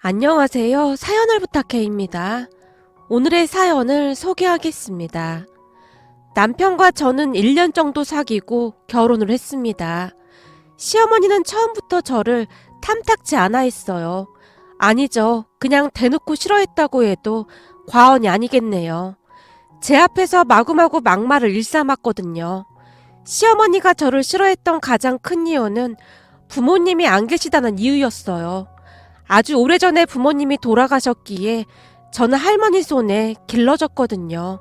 안녕하세요. 사연을 부탁해입니다. 오늘의 사연을 소개하겠습니다. 남편과 저는 1년 정도 사귀고 결혼을 했습니다. 시어머니는 처음부터 저를 탐탁지 않아 했어요. 아니죠. 그냥 대놓고 싫어했다고 해도 과언이 아니겠네요. 제 앞에서 마구마구 막말을 일삼았거든요. 시어머니가 저를 싫어했던 가장 큰 이유는 부모님이 안 계시다는 이유였어요. 아주 오래전에 부모님이 돌아가셨기에 저는 할머니 손에 길러졌거든요.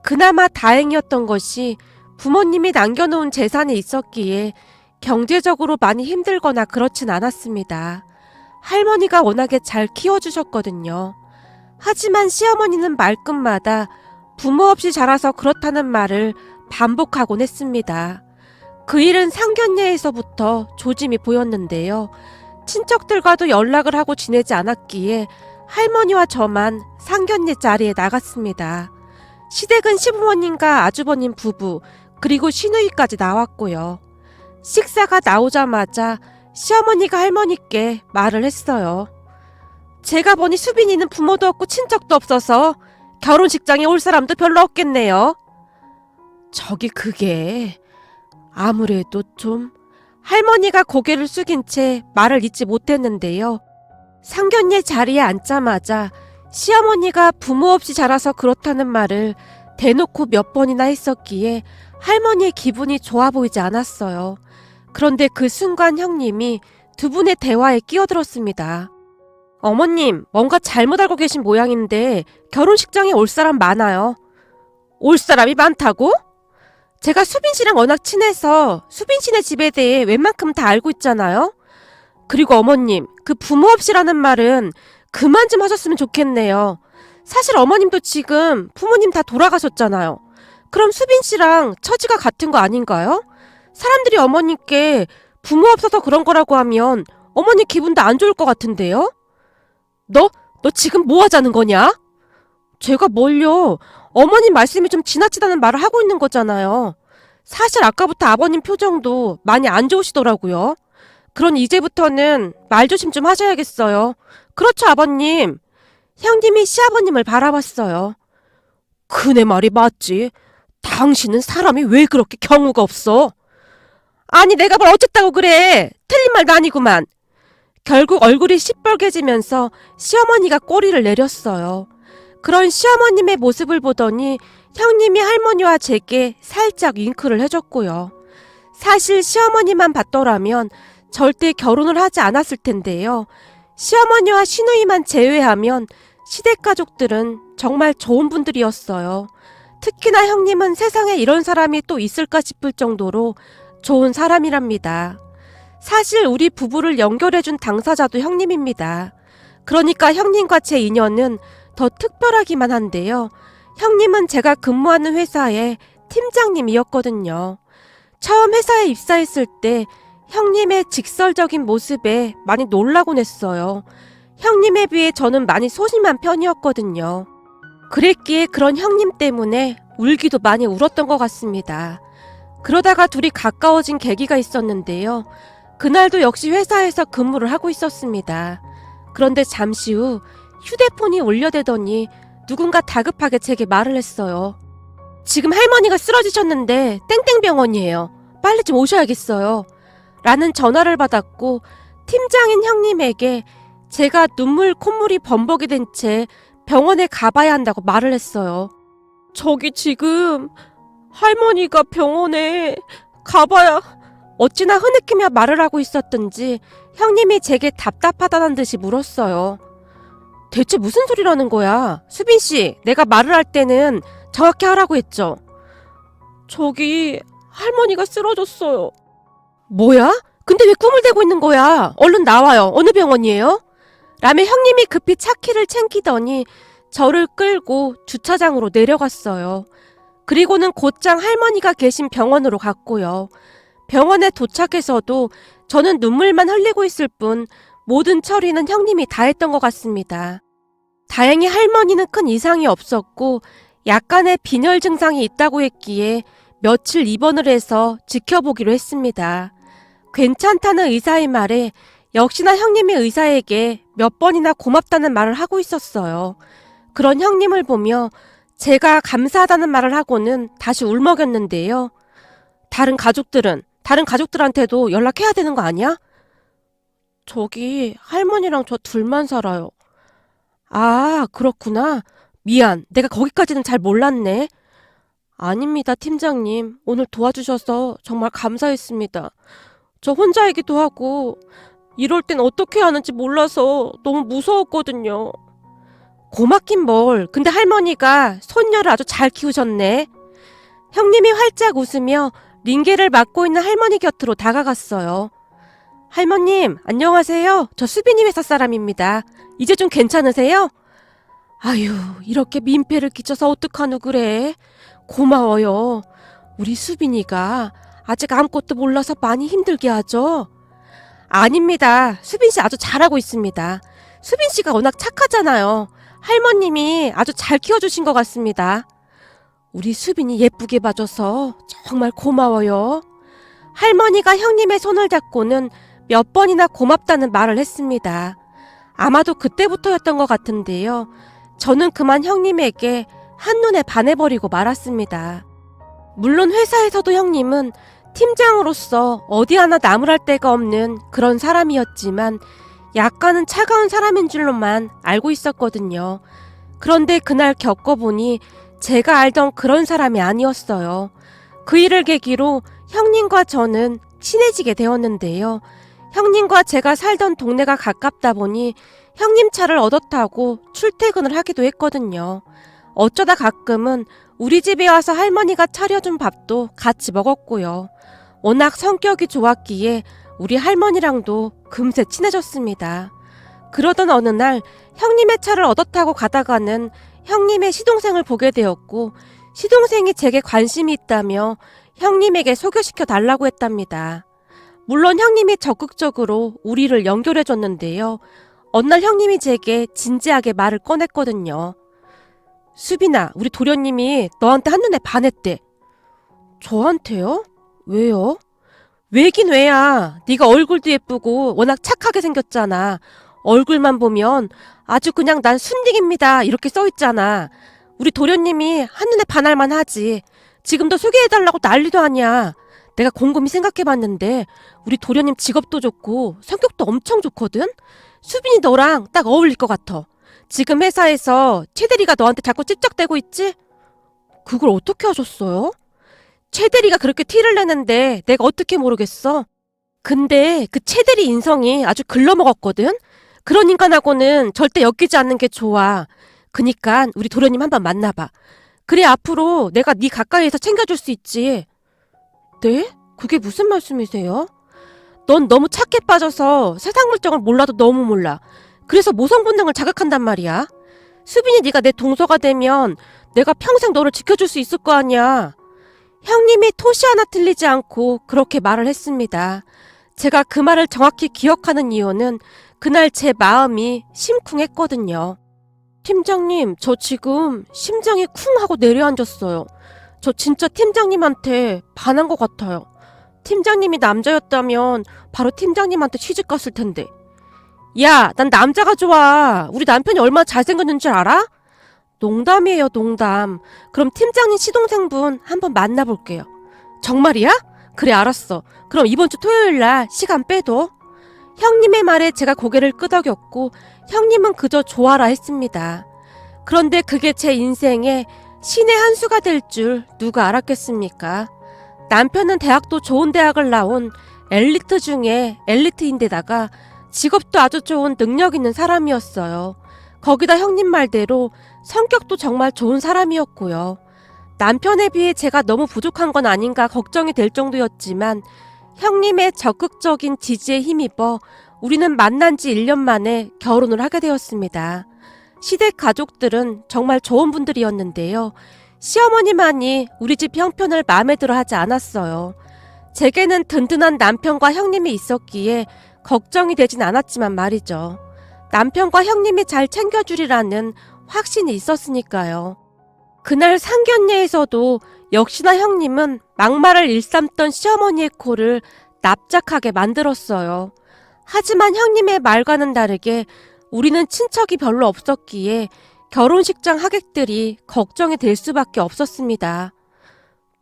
그나마 다행이었던 것이 부모님이 남겨놓은 재산이 있었기에 경제적으로 많이 힘들거나 그렇진 않았습니다. 할머니가 워낙에 잘 키워주셨거든요. 하지만 시어머니는 말끝마다 부모 없이 자라서 그렇다는 말을 반복하곤 했습니다. 그 일은 상견례에서부터 조짐이 보였는데요. 친척들과도 연락을 하고 지내지 않았기에 할머니와 저만 상견례 자리에 나갔습니다. 시댁은 시부모님과 아주버님 부부 그리고 시누이까지 나왔고요. 식사가 나오자마자 시어머니가 할머니께 말을 했어요. 제가 보니 수빈이는 부모도 없고 친척도 없어서 결혼식장에 올 사람도 별로 없겠네요. 그게 아무래도 좀... 할머니가 고개를 숙인 채 말을 잇지 못했는데요. 상견례 자리에 앉자마자 시어머니가 부모 없이 자라서 그렇다는 말을 대놓고 몇 번이나 했었기에 할머니의 기분이 좋아 보이지 않았어요. 그런데 그 순간 형님이 두 분의 대화에 끼어들었습니다. 어머님, 뭔가 잘못 알고 계신 모양인데 결혼식장에 올 사람 많아요. 올 사람이 많다고? 제가 수빈 씨랑 워낙 친해서 수빈 씨네 집에 대해 웬만큼 다 알고 있잖아요. 그리고 어머님, 그 부모 없이라는 말은 그만 좀 하셨으면 좋겠네요. 사실 어머님도 지금 부모님 다 돌아가셨잖아요. 그럼 수빈 씨랑 처지가 같은 거 아닌가요? 사람들이 어머님께 부모 없어서 그런 거라고 하면 어머니 기분도 안 좋을 것 같은데요? 너 지금 뭐 하자는 거냐? 제가 뭘요? 어머님 말씀이 좀 지나치다는 말을 하고 있는 거잖아요. 사실 아까부터 아버님 표정도 많이 안 좋으시더라고요. 그러니 이제부터는 말조심 좀 하셔야겠어요. 그렇죠, 아버님. 형님이 시아버님을 바라봤어요. 그네 말이 맞지. 당신은 사람이 왜 그렇게 경우가 없어? 아니, 내가 뭘 어쨌다고 그래. 틀린 말도 아니구만. 결국 얼굴이 시뻘개지면서 시어머니가 꼬리를 내렸어요. 그런 시어머님의 모습을 보더니 형님이 할머니와 제게 살짝 윙크를 해줬고요. 사실 시어머니만 봤더라면 절대 결혼을 하지 않았을 텐데요. 시어머니와 시누이만 제외하면 시댁 가족들은 정말 좋은 분들이었어요. 특히나 형님은 세상에 이런 사람이 또 있을까 싶을 정도로 좋은 사람이랍니다. 사실 우리 부부를 연결해준 당사자도 형님입니다. 그러니까 형님과 제 인연은 더 특별하기만 한데요. 형님은 제가 근무하는 회사의 팀장님이었거든요. 처음 회사에 입사했을 때 형님의 직설적인 모습에 많이 놀라곤 했어요. 형님에 비해 저는 많이 소심한 편이었거든요. 그랬기에 그런 형님 때문에 울기도 많이 울었던 것 같습니다. 그러다가 둘이 가까워진 계기가 있었는데요. 그날도 역시 회사에서 근무를 하고 있었습니다. 그런데 잠시 후 휴대폰이 울려대더니 누군가 다급하게 제게 말을 했어요. 지금 할머니가 쓰러지셨는데 땡땡병원이에요. 빨리 좀 오셔야겠어요. 라는 전화를 받았고 팀장인 형님에게 제가 눈물 콧물이 범벅이 된 채 병원에 가봐야 한다고 말을 했어요. 저기 지금 할머니가 병원에 가봐야... 어찌나 흐느끼며 말을 하고 있었던지 형님이 제게 답답하다는 듯이 물었어요. 대체 무슨 소리라는 거야? 수빈씨, 내가 말을 할 때는 정확히 하라고 했죠? 저기 할머니가 쓰러졌어요. 뭐야? 근데 왜 꿈을 대고 있는 거야? 얼른 나와요. 어느 병원이에요? 라며 형님이 급히 차키를 챙기더니 저를 끌고 주차장으로 내려갔어요. 그리고는 곧장 할머니가 계신 병원으로 갔고요. 병원에 도착해서도 저는 눈물만 흘리고 있을 뿐 모든 처리는 형님이 다 했던 것 같습니다. 다행히 할머니는 큰 이상이 없었고 약간의 빈혈 증상이 있다고 했기에 며칠 입원을 해서 지켜보기로 했습니다. 괜찮다는 의사의 말에 역시나 형님이 의사에게 몇 번이나 고맙다는 말을 하고 있었어요. 그런 형님을 보며 제가 감사하다는 말을 하고는 다시 울먹였는데요. 다른 가족들한테도 연락해야 되는 거 아니야? 저기 할머니랑 저 둘만 살아요. 아, 그렇구나. 미안. 내가 거기까지는 잘 몰랐네. 아닙니다, 팀장님. 오늘 도와주셔서 정말 감사했습니다. 저 혼자이기도 하고 이럴 땐 어떻게 하는지 몰라서 너무 무서웠거든요. 고맙긴 뭘. 근데 할머니가 손녀를 아주 잘 키우셨네. 형님이 활짝 웃으며 링게를 맡고 있는 할머니 곁으로 다가갔어요. 할머님, 안녕하세요. 저 수빈이 회사 사람입니다. 이제 좀 괜찮으세요? 아유, 이렇게 민폐를 끼쳐서 어떡하노 그래. 고마워요. 우리 수빈이가 아직 아무것도 몰라서 많이 힘들게 하죠? 아닙니다. 수빈 씨 아주 잘하고 있습니다. 수빈 씨가 워낙 착하잖아요. 할머님이 아주 잘 키워주신 것 같습니다. 우리 수빈이 예쁘게 봐줘서 정말 고마워요. 할머니가 형님의 손을 잡고는 몇 번이나 고맙다는 말을 했습니다. 아마도 그때부터였던 것 같은데요. 저는 그만 형님에게 한눈에 반해버리고 말았습니다. 물론 회사에서도 형님은 팀장으로서 어디 하나 나무랄 데가 없는 그런 사람이었지만 약간은 차가운 사람인 줄로만 알고 있었거든요. 그런데 그날 겪어보니 제가 알던 그런 사람이 아니었어요. 그 일을 계기로 형님과 저는 친해지게 되었는데요. 형님과 제가 살던 동네가 가깝다 보니 형님 차를 얻어 타고 출퇴근을 하기도 했거든요. 어쩌다 가끔은 우리 집에 와서 할머니가 차려준 밥도 같이 먹었고요. 워낙 성격이 좋았기에 우리 할머니랑도 금세 친해졌습니다. 그러던 어느 날 형님의 차를 얻어 타고 가다가는 형님의 시동생을 보게 되었고 시동생이 제게 관심이 있다며 형님에게 소개시켜 달라고 했답니다. 물론 형님이 적극적으로 우리를 연결해 줬는데요. 어느 날 형님이 제게 진지하게 말을 꺼냈거든요. 수빈아, 우리 도련님이 너한테 한눈에 반했대. 저한테요? 왜요? 왜긴 왜야. 네가 얼굴도 예쁘고 워낙 착하게 생겼잖아. 얼굴만 보면 아주 그냥 난 순딩입니다 이렇게 써있잖아. 우리 도련님이 한눈에 반할만 하지. 지금도 소개해달라고 난리도 아니야. 내가 곰곰이 생각해봤는데 우리 도련님 직업도 좋고 성격도 엄청 좋거든? 수빈이 너랑 딱 어울릴 것 같아. 지금 회사에서 최대리가 너한테 자꾸 찝쩍대고 있지? 그걸 어떻게 하셨어요? 최대리가 그렇게 티를 내는데 내가 어떻게 모르겠어? 근데 그 최대리 인성이 아주 글러먹었거든? 그런 인간하고는 절대 엮이지 않는 게 좋아. 그니까 우리 도련님 한번 만나봐. 그래 앞으로 내가 네 가까이에서 챙겨줄 수 있지. 네? 그게 무슨 말씀이세요? 넌 너무 착해 빠져서 세상 물정을 몰라도 너무 몰라. 그래서 모성 본능을 자극한단 말이야. 수빈이 네가 내 동서가 되면 내가 평생 너를 지켜줄 수 있을 거 아니야. 형님이 토시 하나 틀리지 않고 그렇게 말을 했습니다. 제가 그 말을 정확히 기억하는 이유는 그날 제 마음이 심쿵했거든요. 팀장님, 저 지금 심장이 쿵 하고 내려앉았어요. 저 진짜 팀장님한테 반한 것 같아요. 팀장님이 남자였다면 바로 팀장님한테 취직 갔을 텐데. 야, 난 남자가 좋아. 우리 남편이 얼마나 잘생겼는 줄 알아? 농담이에요, 농담. 그럼 팀장님 시동생분 한번 만나볼게요. 정말이야? 그래, 알았어. 그럼 이번 주 토요일 날 시간 빼둬. 형님의 말에 제가 고개를 끄덕였고 형님은 그저 좋아라 했습니다. 그런데 그게 제 인생의 신의 한 수가 될 줄 누가 알았겠습니까? 남편은 대학도 좋은 대학을 나온 엘리트 중에 엘리트인데다가 직업도 아주 좋은 능력 있는 사람이었어요. 거기다 형님 말대로 성격도 정말 좋은 사람이었고요. 남편에 비해 제가 너무 부족한 건 아닌가 걱정이 될 정도였지만 형님의 적극적인 지지에 힘입어 우리는 만난 지 1년 만에 결혼을 하게 되었습니다. 시댁 가족들은 정말 좋은 분들이었는데요. 시어머니만이 우리 집 형편을 마음에 들어 하지 않았어요. 제게는 든든한 남편과 형님이 있었기에 걱정이 되진 않았지만 말이죠. 남편과 형님이 잘 챙겨주리라는 확신이 있었으니까요. 그날 상견례에서도 역시나 형님은 막말을 일삼던 시어머니의 코를 납작하게 만들었어요. 하지만 형님의 말과는 다르게 우리는 친척이 별로 없었기에 결혼식장 하객들이 걱정이 될 수밖에 없었습니다.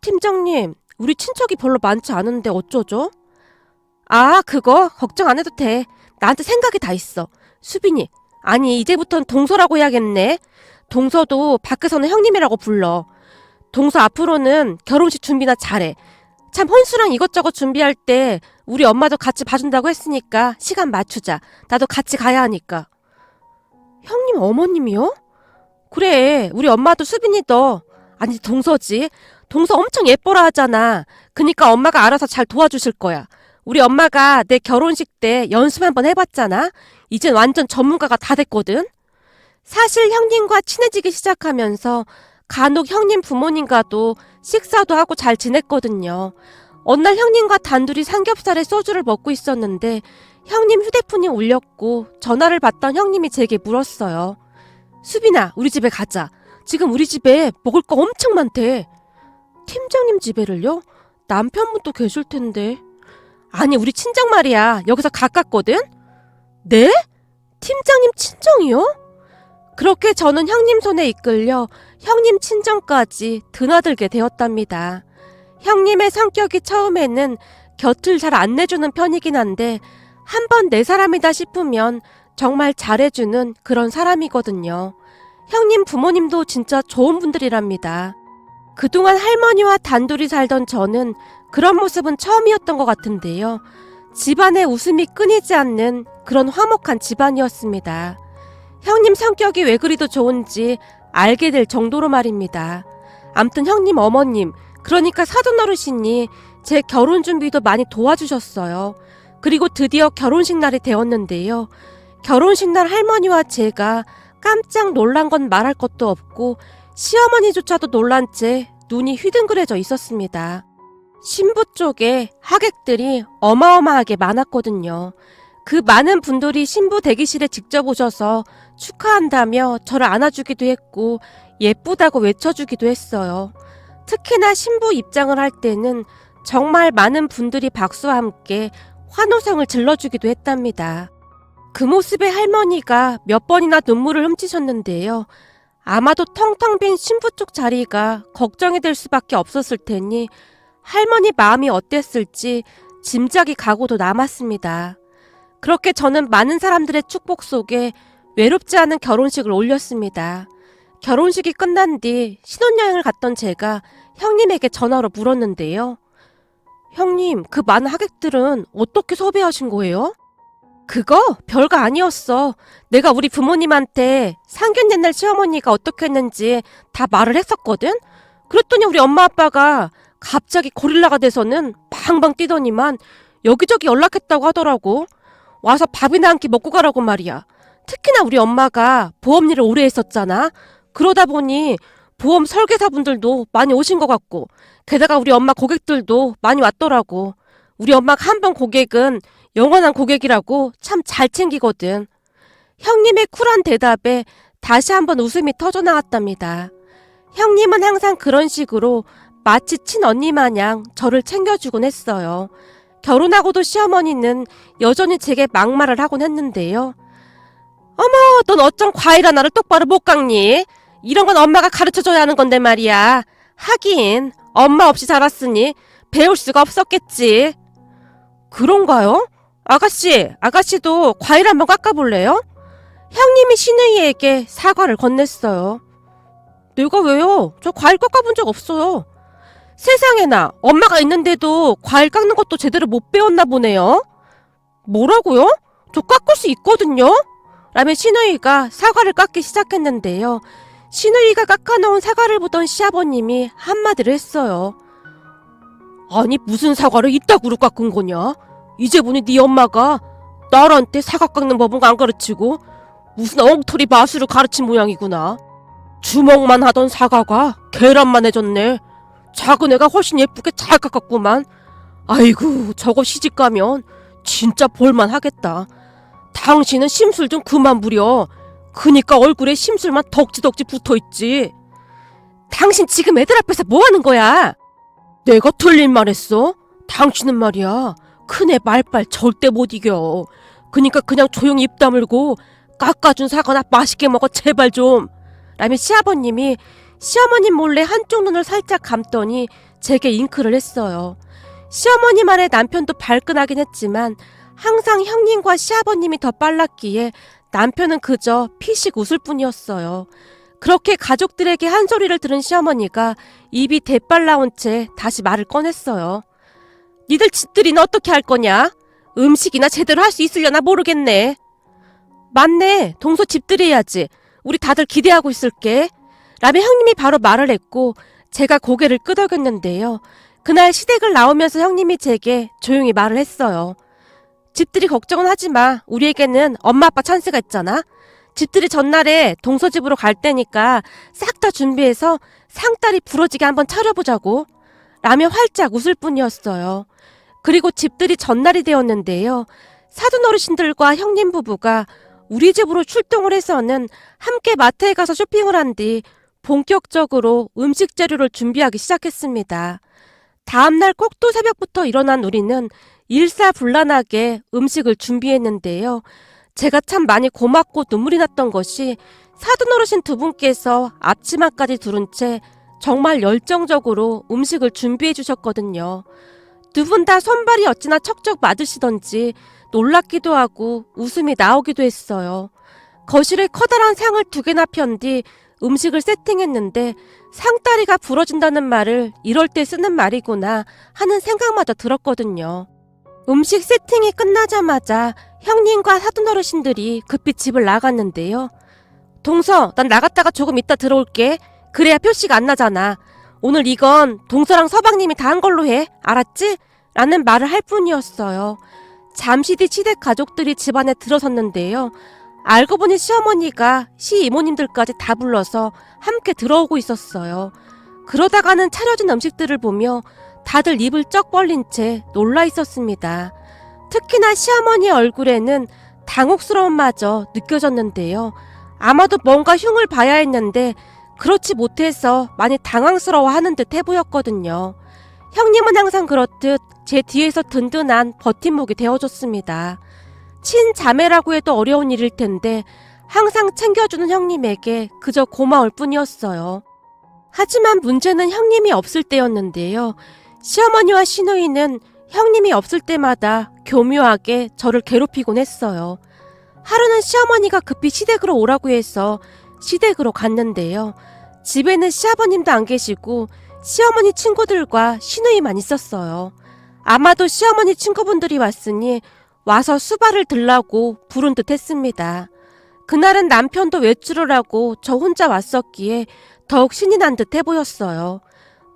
팀장님, 우리 친척이 별로 많지 않은데 어쩌죠? 아, 그거 걱정 안 해도 돼. 나한테 생각이 다 있어. 수빈이, 아니 이제부턴 동서라고 해야겠네. 동서도 밖에서는 형님이라고 불러. 동서 앞으로는 결혼식 준비나 잘해. 참 혼수랑 이것저것 준비할 때 우리 엄마도 같이 봐준다고 했으니까 시간 맞추자. 나도 같이 가야 하니까. 형님 어머님이요? 그래, 우리 엄마도 수빈이 너, 아니 동서지. 동서 엄청 예뻐라 하잖아. 그니까 엄마가 알아서 잘 도와주실 거야. 우리 엄마가 내 결혼식 때 연습 한번 해봤잖아. 이젠 완전 전문가가 다 됐거든. 사실 형님과 친해지기 시작하면서 간혹 형님 부모님과도 식사도 하고 잘 지냈거든요. 어느 날 형님과 단둘이 삼겹살에 소주를 먹고 있었는데 형님 휴대폰이 울렸고 전화를 받던 형님이 제게 물었어요. 수빈아, 우리 집에 가자. 지금 우리 집에 먹을 거 엄청 많대. 팀장님 집에를요? 남편분도 계실 텐데. 아니, 우리 친정 말이야. 여기서 가깝거든? 네? 팀장님 친정이요? 그렇게 저는 형님 손에 이끌려 형님 친정까지 드나들게 되었답니다. 형님의 성격이 처음에는 곁을 잘 안 내주는 편이긴 한데 한번 내 사람이다 싶으면 정말 잘해주는 그런 사람이거든요. 형님 부모님도 진짜 좋은 분들이랍니다. 그동안 할머니와 단둘이 살던 저는 그런 모습은 처음이었던 것 같은데요. 집안에 웃음이 끊이지 않는 그런 화목한 집안이었습니다. 형님 성격이 왜 그리도 좋은지 알게 될 정도로 말입니다. 암튼 형님 어머님, 그러니까 사돈어르신이 제 결혼 준비도 많이 도와주셨어요. 그리고 드디어 결혼식 날이 되었는데요. 결혼식 날 할머니와 제가 깜짝 놀란 건 말할 것도 없고 시어머니조차도 놀란 채 눈이 휘둥그레져 있었습니다. 신부 쪽에 하객들이 어마어마하게 많았거든요. 그 많은 분들이 신부 대기실에 직접 오셔서 축하한다며 저를 안아주기도 했고 예쁘다고 외쳐주기도 했어요. 특히나 신부 입장을 할 때는 정말 많은 분들이 박수와 함께 환호성을 질러주기도 했답니다. 그 모습에 할머니가 몇 번이나 눈물을 훔치셨는데요. 아마도 텅텅 빈 신부 쪽 자리가 걱정이 될 수밖에 없었을 테니 할머니 마음이 어땠을지 짐작이 가고도 남았습니다. 그렇게 저는 많은 사람들의 축복 속에 외롭지 않은 결혼식을 올렸습니다. 결혼식이 끝난 뒤 신혼여행을 갔던 제가 형님에게 전화로 물었는데요. 형님, 그 많은 하객들은 어떻게 섭외하신 거예요? 그거 별거 아니었어. 내가 우리 부모님한테 상견 옛날 시어머니가 어떻게 했는지 다 말을 했었거든? 그랬더니 우리 엄마 아빠가 갑자기 고릴라가 돼서는 방방 뛰더니만 여기저기 연락했다고 하더라고. 와서 밥이나 한 끼 먹고 가라고 말이야. 특히나 우리 엄마가 보험 일을 오래 했었잖아. 그러다 보니 보험 설계사분들도 많이 오신 것 같고 게다가 우리 엄마 고객들도 많이 왔더라고. 우리 엄마가 한 번 고객은 영원한 고객이라고 참 잘 챙기거든. 형님의 쿨한 대답에 다시 한번 웃음이 터져나왔답니다. 형님은 항상 그런 식으로 마치 친언니 마냥 저를 챙겨주곤 했어요. 결혼하고도 시어머니는 여전히 제게 막말을 하곤 했는데요. 어머, 넌 어쩜 과일 하나를 똑바로 못 깎니? 이런 건 엄마가 가르쳐줘야 하는 건데 말이야. 하긴 엄마 없이 자랐으니 배울 수가 없었겠지. 그런가요? 아가씨도 과일 한번 깎아볼래요? 형님이 신우이에게 사과를 건넸어요. 내가 왜요? 저 과일 깎아본 적 없어요. 세상에나, 엄마가 있는데도 과일 깎는 것도 제대로 못 배웠나 보네요. 뭐라고요? 저 깎을 수 있거든요? 라며 신우이가 사과를 깎기 시작했는데요. 신우이가 깎아놓은 사과를 보던 시아버님이 한마디를 했어요. 아니, 무슨 사과를 이따구로 깎은 거냐? 이제 보니 네 엄마가 딸한테 사과 깎는 법은 안 가르치고 무슨 엉터리 마술을 가르친 모양이구나. 주먹만 하던 사과가 계란만 해졌네. 작은 애가 훨씬 예쁘게 잘 깎았구만. 아이고, 저거 시집가면 진짜 볼만 하겠다. 당신은 심술 좀 그만 부려. 그니까 얼굴에 심술만 덕지덕지 붙어있지. 당신 지금 애들 앞에서 뭐하는 거야? 내가 틀린 말 했어? 당신은 말이야, 큰애 말빨 절대 못 이겨. 그니까 그냥 조용히 입 다물고 깎아준 사과나 맛있게 먹어 제발 좀. 라며 시아버님이 시어머님 몰래 한쪽 눈을 살짝 감더니 제게 잉크를 했어요. 시어머니 말에 남편도 발끈하긴 했지만 항상 형님과 시아버님이 더 빨랐기에 남편은 그저 피식 웃을 뿐이었어요. 그렇게 가족들에게 한 소리를 들은 시어머니가 입이 대빨 나온 채 다시 말을 꺼냈어요. 니들 집들이는 어떻게 할 거냐? 음식이나 제대로 할 수 있으려나 모르겠네. 맞네. 동서 집들이 해야지. 우리 다들 기대하고 있을게. 라며 형님이 바로 말을 했고 제가 고개를 끄덕였는데요. 그날 시댁을 나오면서 형님이 제게 조용히 말을 했어요. 집들이 걱정은 하지 마. 우리에게는 엄마 아빠 찬스가 있잖아. 집들이 전날에 동서집으로 갈 때니까 싹 다 준비해서 상다리 부러지게 한번 차려보자고. 라며 활짝 웃을 뿐이었어요. 그리고 집들이 전날이 되었는데요. 사돈 어르신들과 형님 부부가 우리 집으로 출동을 해서는 함께 마트에 가서 쇼핑을 한 뒤 본격적으로 음식 재료를 준비하기 시작했습니다. 다음날 꼭두 새벽부터 일어난 우리는 일사불란하게 음식을 준비했는데요. 제가 참 많이 고맙고 눈물이 났던 것이 사돈 어르신 두 분께서 앞치마까지 두른 채 정말 열정적으로 음식을 준비해 주셨거든요. 두 분 다 손발이 어찌나 척척 맞으시던지 놀랍기도 하고 웃음이 나오기도 했어요. 거실에 커다란 상을 2개나 편 뒤 음식을 세팅했는데 상다리가 부러진다는 말을 이럴 때 쓰는 말이구나 하는 생각마저 들었거든요. 음식 세팅이 끝나자마자 형님과 사돈 어르신들이 급히 집을 나갔는데요. 동서, 난 나갔다가 조금 이따 들어올게. 그래야 표시가 안 나잖아. 오늘 이건 동서랑 서방님이 다 한 걸로 해. 알았지? 라는 말을 할 뿐이었어요. 잠시 뒤 시댁 가족들이 집안에 들어섰는데요. 알고 보니 시어머니가 시이모님들까지 다 불러서 함께 들어오고 있었어요. 그러다가는 차려진 음식들을 보며 다들 입을 쩍 벌린 채 놀라 있었습니다. 특히나 시어머니의 얼굴에는 당혹스러움마저 느껴졌는데요. 아마도 뭔가 흉을 봐야 했는데 그렇지 못해서 많이 당황스러워하는 듯 해보였거든요. 형님은 항상 그렇듯 제 뒤에서 든든한 버팀목이 되어줬습니다. 친자매라고 해도 어려운 일일 텐데 항상 챙겨주는 형님에게 그저 고마울 뿐이었어요. 하지만 문제는 형님이 없을 때였는데요. 시어머니와 시누이는 형님이 없을 때마다 교묘하게 저를 괴롭히곤 했어요. 하루는 시어머니가 급히 시댁으로 오라고 해서 시댁으로 갔는데요. 집에는 시아버님도 안 계시고 시어머니 친구들과 시누이만 있었어요. 아마도 시어머니 친구분들이 왔으니 와서 수발을 들라고 부른 듯 했습니다. 그날은 남편도 외출을 하고 저 혼자 왔었기에 더욱 신이 난 듯 해보였어요.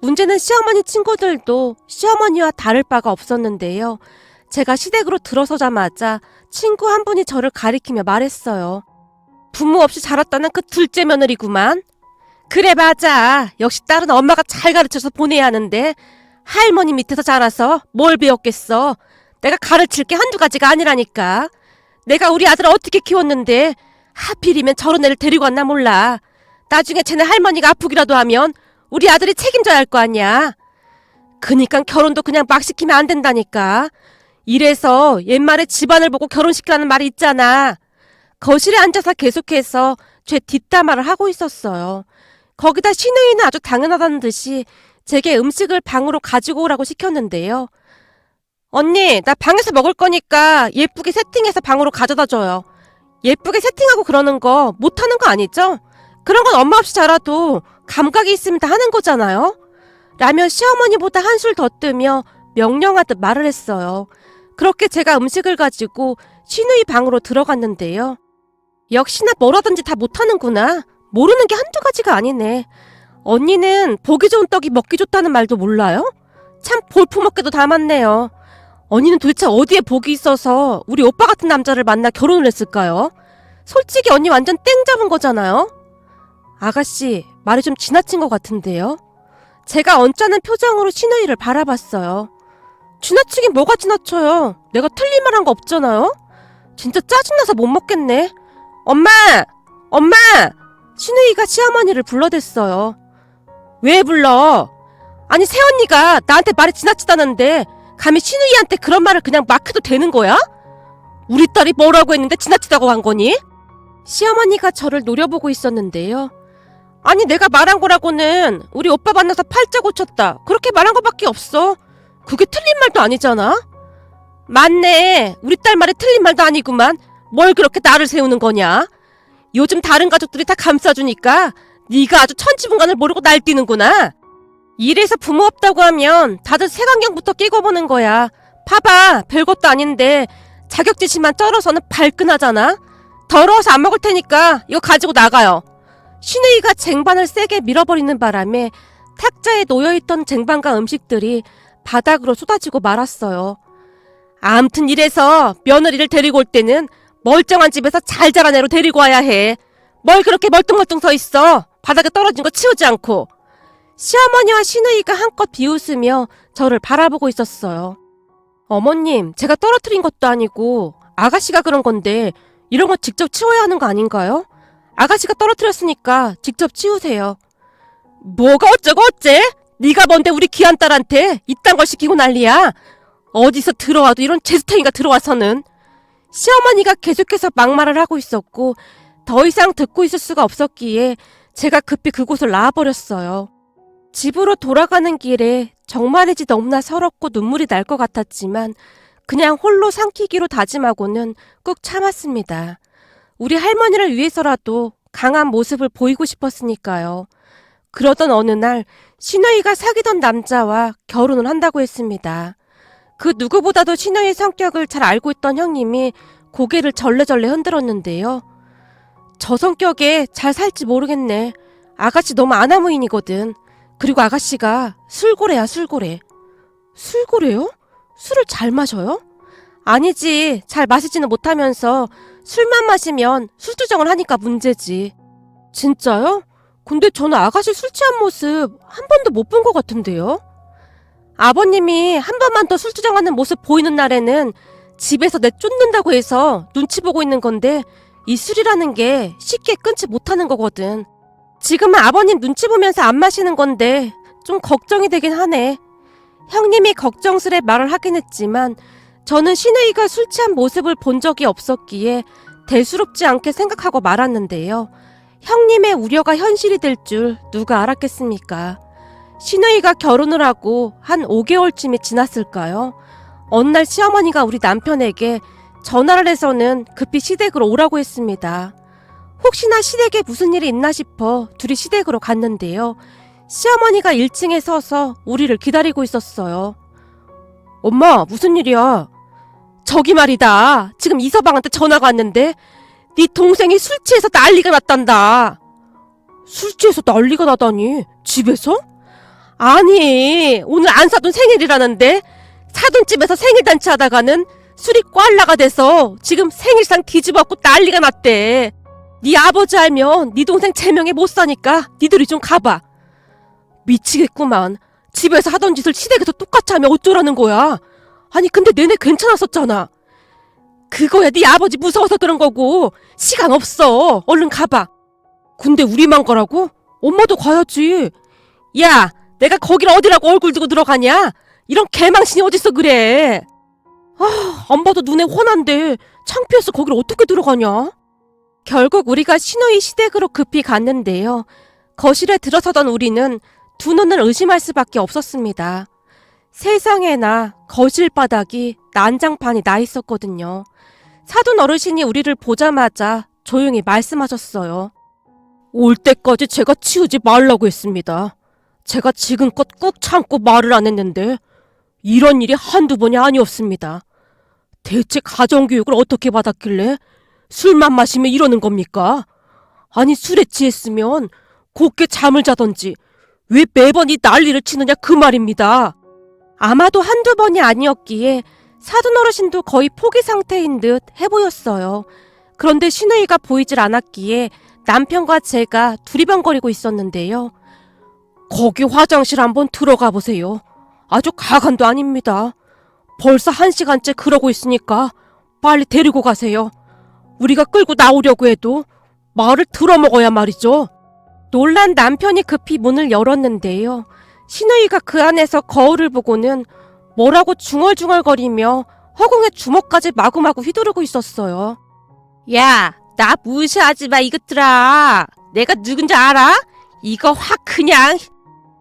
문제는 시어머니 친구들도 시어머니와 다를 바가 없었는데요. 제가 시댁으로 들어서자마자 친구 한 분이 저를 가리키며 말했어요. 부모 없이 자랐다는 그 둘째 며느리구만. 그래 맞아. 역시 딸은 엄마가 잘 가르쳐서 보내야 하는데 할머니 밑에서 자라서 뭘 배웠겠어. 내가 가르칠 게 한두 가지가 아니라니까. 내가 우리 아들을 어떻게 키웠는데 하필이면 저런 애를 데리고 왔나 몰라. 나중에 쟤네 할머니가 아프기라도 하면 우리 아들이 책임져야 할 거 아니야. 그니까 결혼도 그냥 막 시키면 안 된다니까. 이래서 옛말에 집안을 보고 결혼시키라는 말이 있잖아. 거실에 앉아서 계속해서 제 뒷담화를 하고 있었어요. 거기다 시누이는 아주 당연하다는 듯이 제게 음식을 방으로 가지고 오라고 시켰는데요. 언니, 나 방에서 먹을 거니까 예쁘게 세팅해서 방으로 가져다 줘요. 예쁘게 세팅하고 그러는 거 못하는 거 아니죠? 그런 건 엄마 없이 자라도 감각이 있으면 다 하는 거잖아요? 라며 시어머니보다 한술 더 뜨며 명령하듯 말을 했어요. 그렇게 제가 음식을 가지고 시누이 방으로 들어갔는데요. 역시나 뭐라든지 다 못하는구나. 모르는 게 한두 가지가 아니네. 언니는 보기 좋은 떡이 먹기 좋다는 말도 몰라요? 참 볼품없게도 닮았네요. 언니는 도대체 어디에 복이 있어서 우리 오빠 같은 남자를 만나 결혼을 했을까요? 솔직히 언니 완전 땡 잡은 거잖아요? 아가씨, 말이 좀 지나친 것 같은데요? 제가 언짢은 표정으로 시누이를 바라봤어요. 지나치긴 뭐가 지나쳐요? 내가 틀린 말 한 거 없잖아요? 진짜 짜증나서 못 먹겠네. 엄마! 엄마! 시누이가 시어머니를 불러댔어요. 왜 불러? 아니 새언니가 나한테 말이 지나치다는데 감히 시누이한테 그런 말을 그냥 막 해도 되는 거야? 우리 딸이 뭐라고 했는데 지나치다고 한 거니? 시어머니가 저를 노려보고 있었는데요. 아니 내가 말한 거라고는 우리 오빠 만나서 팔자 고쳤다 그렇게 말한 거밖에 없어. 그게 틀린 말도 아니잖아. 맞네. 우리 딸 말에 틀린 말도 아니구만. 뭘 그렇게 나를 세우는 거냐. 요즘 다른 가족들이 다 감싸주니까 네가 아주 천지분간을 모르고 날뛰는구나. 이래서 부모 없다고 하면 다들 색안경부터 끼고 보는 거야. 봐봐 별것도 아닌데 자격지심만 쩔어서는 발끈하잖아. 더러워서 안 먹을 테니까 이거 가지고 나가요. 신우이가 쟁반을 세게 밀어버리는 바람에 탁자에 놓여있던 쟁반과 음식들이 바닥으로 쏟아지고 말았어요. 암튼 이래서 며느리를 데리고 올 때는 멀쩡한 집에서 잘 자란 애로 데리고 와야 해. 뭘 그렇게 멀뚱멀뚱 서 있어. 바닥에 떨어진 거 치우지 않고. 시어머니와 시누이가 한껏 비웃으며 저를 바라보고 있었어요. 어머님, 제가 떨어뜨린 것도 아니고 아가씨가 그런 건데 이런 거 직접 치워야 하는 거 아닌가요? 아가씨가 떨어뜨렸으니까 직접 치우세요. 뭐가 어쩌고 어째? 네가 뭔데 우리 귀한 딸한테 이딴 걸 시키고 난리야? 어디서 들어와도 이런 제수탱이가 들어와서는. 시어머니가 계속해서 막말을 하고 있었고 더 이상 듣고 있을 수가 없었기에 제가 급히 그곳을 나와버렸어요. 집으로 돌아가는 길에 정말이지 너무나 서럽고 눈물이 날 것 같았지만 그냥 홀로 삼키기로 다짐하고는 꾹 참았습니다. 우리 할머니를 위해서라도 강한 모습을 보이고 싶었으니까요. 그러던 어느 날 시누이가 사귀던 남자와 결혼을 한다고 했습니다. 그 누구보다도 시누이의 성격을 잘 알고 있던 형님이 고개를 절레절레 흔들었는데요. 저 성격에 잘 살지 모르겠네. 아가씨 너무 아나무인이거든. 그리고 아가씨가 술고래야 술고래. 술고래요? 술을 잘 마셔요? 아니지. 잘 마시지는 못하면서 술만 마시면 술주정을 하니까 문제지. 진짜요? 근데 저는 아가씨 술 취한 모습 한 번도 못 본 것 같은데요? 아버님이 한 번만 더 술주정하는 모습 보이는 날에는 집에서 내 쫓는다고 해서 눈치 보고 있는 건데 이 술이라는 게 쉽게 끊지 못하는 거거든. 지금은 아버님 눈치 보면서 안 마시는 건데 좀 걱정이 되긴 하네. 형님이 걱정스레 말을 하긴 했지만 저는 시누이가 술 취한 모습을 본 적이 없었기에 대수롭지 않게 생각하고 말았는데요. 형님의 우려가 현실이 될 줄 누가 알았겠습니까? 시누이가 결혼을 하고 한 5개월쯤이 지났을까요? 어느 날 시어머니가 우리 남편에게 전화를 해서는 급히 시댁으로 오라고 했습니다. 혹시나 시댁에 무슨 일이 있나 싶어 둘이 시댁으로 갔는데요. 시어머니가 1층에 서서 우리를 기다리고 있었어요. 엄마, 무슨 일이야? 저기 말이다. 지금 이서방한테 전화가 왔는데 네 동생이 술 취해서 난리가 났단다. 술 취해서 난리가 나다니? 집에서? 아니, 오늘 안 사돈 생일이라는데 사돈집에서 생일잔치 하다가는 술이 꽐라가 돼서 지금 생일상 뒤집어갖고 난리가 났대. 네 아버지 알면 네 동생 제명에 못 사니까 니들이 좀 가봐. 미치겠구만. 집에서 하던 짓을 시댁에서 똑같이 하면 어쩌라는 거야. 아니 근데 내내 괜찮았었잖아. 그거야 네 아버지 무서워서 그런 거고 시간 없어. 얼른 가봐. 근데 우리만 가라고? 엄마도 가야지. 야, 내가 거길 어디라고 얼굴 들고 들어가냐? 이런 개망신이 어딨어 그래. 안 봐도 눈에 훤한데 창피해서 거길 어떻게 들어가냐? 결국 우리가 시누이 시댁으로 급히 갔는데요. 거실에 들어서던 우리는 두 눈을 의심할 수밖에 없었습니다. 세상에나 거실 바닥이 난장판이 나 있었거든요. 사돈 어르신이 우리를 보자마자 조용히 말씀하셨어요. 올 때까지 제가 치우지 말라고 했습니다. 제가 지금껏 꾹 참고 말을 안 했는데 이런 일이 한두 번이 아니었습니다. 대체 가정교육을 어떻게 받았길래 술만 마시면 이러는 겁니까? 아니 술에 취했으면 곱게 잠을 자던지 왜 매번 이 난리를 치느냐 그 말입니다. 아마도 한두 번이 아니었기에 사돈 어르신도 거의 포기 상태인 듯 해보였어요. 그런데 시누이가 보이질 않았기에 남편과 제가 두리번거리고 있었는데요. 거기 화장실 한번 들어가 보세요. 아주 가관도 아닙니다. 벌써 1시간째 그러고 있으니까 빨리 데리고 가세요. 우리가 끌고 나오려고 해도 말을 들어먹어야 말이죠. 놀란 남편이 급히 문을 열었는데요. 시누이가 그 안에서 거울을 보고는 뭐라고 중얼중얼거리며 허공에 주먹까지 마구마구 휘두르고 있었어요. 야, 나 무시하지 마 이것들아. 내가 누군지 알아? 이거 확 그냥.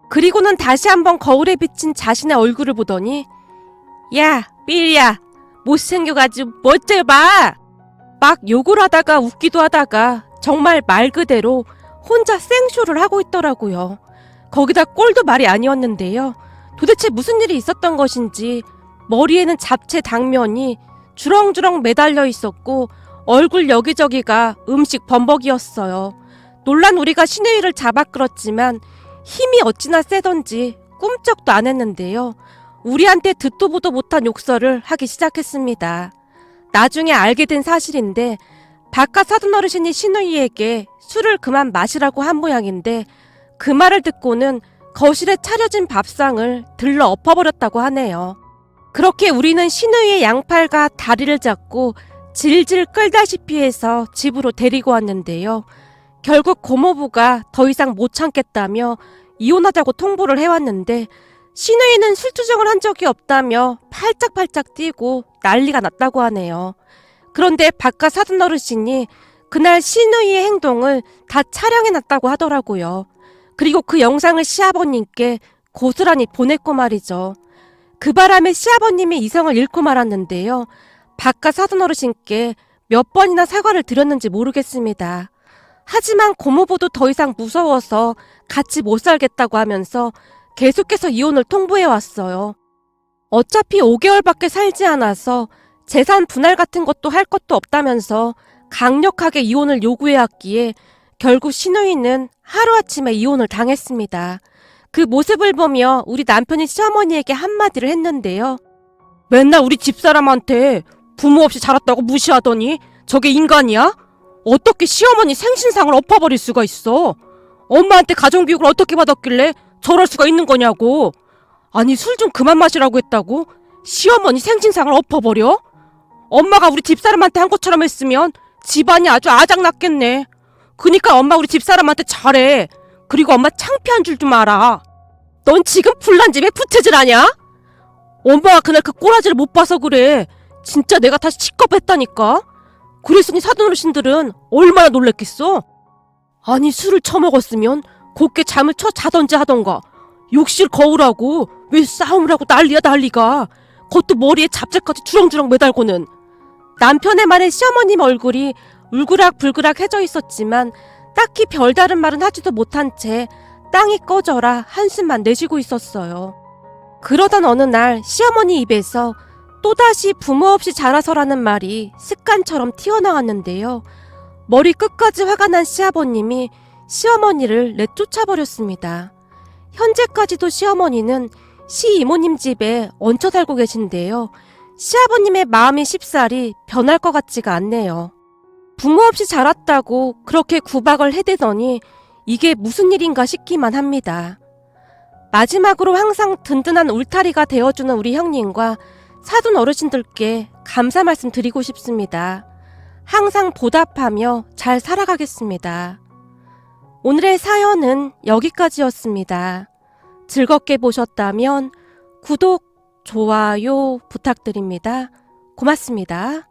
그리고는 다시 한번 거울에 비친 자신의 얼굴을 보더니 야, 삐리야, 못생겨가지고 멋져 봐. 막 욕을 하다가 웃기도 하다가 정말 말 그대로 혼자 생쇼를 하고 있더라고요. 거기다 꼴도 말이 아니었는데요. 도대체 무슨 일이 있었던 것인지 머리에는 잡채 당면이 주렁주렁 매달려 있었고 얼굴 여기저기가 음식 범벅이었어요. 놀란 우리가 신우이를 잡아 끌었지만 힘이 어찌나 세던지 꿈쩍도 안 했는데요. 우리한테 듣도 보도 못한 욕설을 하기 시작했습니다. 나중에 알게 된 사실인데 바깥 사돈 어르신이 신우이에게 술을 그만 마시라고 한 모양인데 그 말을 듣고는 거실에 차려진 밥상을 들러 엎어버렸다고 하네요. 그렇게 우리는 신우이의 양팔과 다리를 잡고 질질 끌다시피 해서 집으로 데리고 왔는데요. 결국 고모부가 더 이상 못 참겠다며 이혼하자고 통보를 해왔는데 신우이는 술주정을 한 적이 없다며 팔짝팔짝 뛰고 난리가 났다고 하네요. 그런데 바깥 사돈 어르신이 그날 신우이의 행동을 다 촬영해놨다고 하더라고요. 그리고 그 영상을 시아버님께 고스란히 보냈고 말이죠. 그 바람에 시아버님이 이성을 잃고 말았는데요. 바깥 사돈 어르신께 몇 번이나 사과를 드렸는지 모르겠습니다. 하지만 고모부도 더 이상 무서워서 같이 못 살겠다고 하면서 계속해서 이혼을 통보해왔어요. 어차피 5개월밖에 살지 않아서 재산 분할 같은 것도 할 것도 없다면서 강력하게 이혼을 요구해왔기에 결국 신우이는 하루아침에 이혼을 당했습니다. 그 모습을 보며 우리 남편이 시어머니에게 한마디를 했는데요. 맨날 우리 집사람한테 부모 없이 자랐다고 무시하더니 저게 인간이야? 어떻게 시어머니 생신상을 엎어버릴 수가 있어? 엄마한테 가정교육을 어떻게 받았길래 저럴 수가 있는 거냐고. 아니 술 좀 그만 마시라고 했다고? 시어머니 생신상을 엎어버려? 엄마가 우리 집사람한테 한 것처럼 했으면 집안이 아주 아작났겠네. 그니까 엄마 우리 집사람한테 잘해. 그리고 엄마 창피한 줄 좀 알아. 넌 지금 불난 집에 부채질하냐? 엄마가 그날 그 꼬라지를 못 봐서 그래. 진짜 내가 다시 직겁했다니까. 그랬으니 사돈 어르신들은 얼마나 놀랬겠어? 아니 술을 처먹었으면 곱게 잠을 쳐 자던지 하던가. 욕실 거울하고 왜 싸움을 하고 난리야 난리가. 그것도 머리에 잡채까지 주렁주렁 매달고는. 남편의 말에 시어머님 얼굴이 울그락불그락 해져 있었지만 딱히 별다른 말은 하지도 못한 채 땅이 꺼져라 한숨만 내쉬고 있었어요. 그러던 어느 날 시어머니 입에서 또다시 부모 없이 자라서라는 말이 습관처럼 튀어나왔는데요. 머리 끝까지 화가 난 시아버님이 시어머니를 내쫓아버렸습니다. 현재까지도 시어머니는 시이모님 집에 얹혀 살고 계신데요. 시아버님의 마음이 쉽사리 변할 것 같지가 않네요. 부모 없이 자랐다고 그렇게 구박을 해대더니 이게 무슨 일인가 싶기만 합니다. 마지막으로 항상 든든한 울타리가 되어주는 우리 형님과 사돈 어르신들께 감사 말씀 드리고 싶습니다. 항상 보답하며 잘 살아가겠습니다. 오늘의 사연은 여기까지였습니다. 즐겁게 보셨다면 구독, 좋아요 부탁드립니다. 고맙습니다.